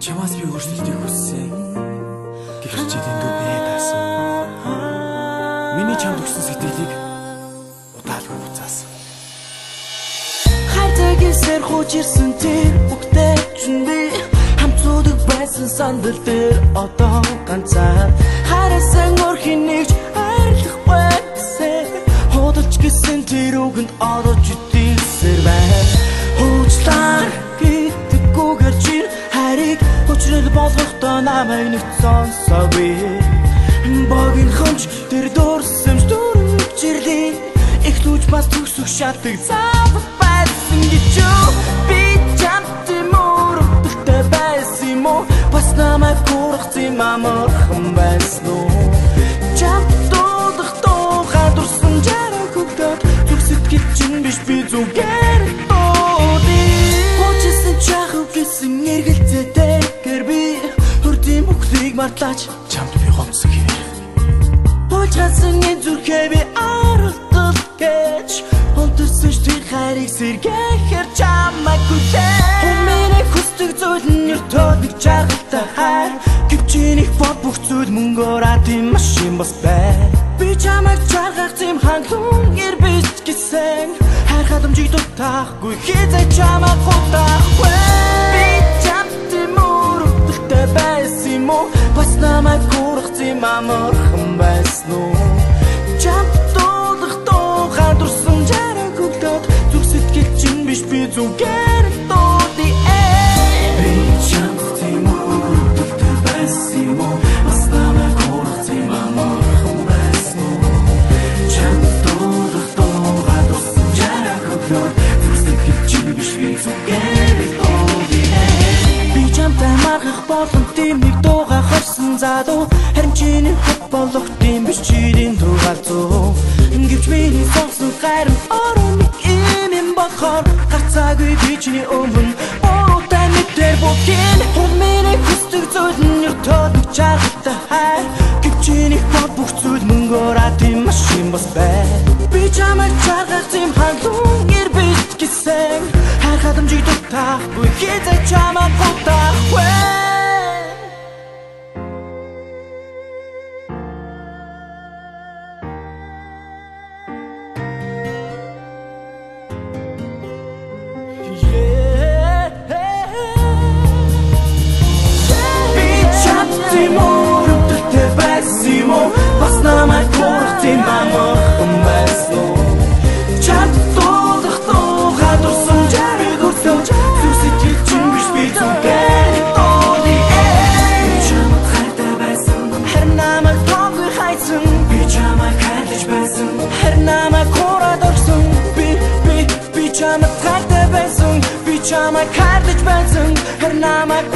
Чамаас би өөрчлөлтийг хүссэн. Гэхдээ чи дэндүү бие даасан. Миний чамд өгсөн сэтгэлийг удаалгүй буцаасан. Хайртай гэсээр хууч ирсэн тэр бүгдээ би хамтсуудаг байсан сандал дээр одоо ганцаар харасан өрхийн нэгж арилах байсан. Худалч гисэн тэр үгэнд орож идэлсээр байна. Хуучлаар гэдэггүйгээр чи харийг хүчрэл болгохдоо намайг нэг сонсоогүй. Богийн хомч тэр дуурсамж дүрмжирлээ. Их лүүж бас төгсөх шатыг цаав байсан гэж би чамд мөрөгдөлтэй байсан юм уу? Бас намайг гургацсан амархан байсан уу? Чамд дуудах тухай дурсан жараа хөгдөд зүг сэтгэл чинь биш би зүгээр хуучлсан чахав гэсэн эргэлзээтэйгээр би хөрдийн бүхлийг мартаач Чамд би гомцсон хэр хуучлсан энэ зүрхээ би аралдал гэж онтерсэн тэр хайрыг сэргээхэр чамайг хүлээ. Хүмүүний хүсдэг зүйл нь өртөөд нэг жаргалтай хайр гэвчиних бод бүх зүйл мөнгөөраа тийм машин бас бай. Би чамайг жаргах тийм хангалуун ирбэж гэсэн хайр хадамжиг дутаахгүй хизээ чамайг гутаахгүй. Би чамд мөрөгдөлтэй байсан юм уу? Бас намайг гургацсан амархан байсан уу? Чамд дуудах тухай дурсан жараа хөгдөд зүг сэтгэл чинь биш би зүгээр дуудъя. Би чамд мөрөгдөлтэй байсан юм уу? Бас намайг гургацсан амархан байсан уу? Чамд дуудах тухай дурсан жараа хөгдөд зүг сэтгэл чинь биш би зүгээр дуудъя. Би чамтай маргах болгон тимийг дуугаа хорсон задуу харин чиний хот болох тийм биш чирийн дугаалцуу гэвч миний сонсон хайрам орон юм бохор гацаагүй би чиний өмнө буруутай мэдэр бүхэн хүмүүний хүсдэг зүйл нь өртөөд нэг жаргалтай хайр гэвч чиний бод бүх зүйл мөнгөөраа тийм машин бас бай. Би чамайг жаргах тийм хангалуун ирбэж гэсэн хайр хадамжиг дутаахгүй хизээ чамайг гутаахгүй. Бас намайг гургацсан амархан байсан уу? Чамд дуудах тухай дурсан жаргал хөгдөд зүг сэтгэл чинь биш би зүгээр дуудъя. Би чамд хайртай байсан харин намайг тоогүй хайсан. Би чамайг хайрлаж байсан харин намайг хураад орсон. Би чамд хайртай байсан. Би чамайг хайрлаж байсан харин намайг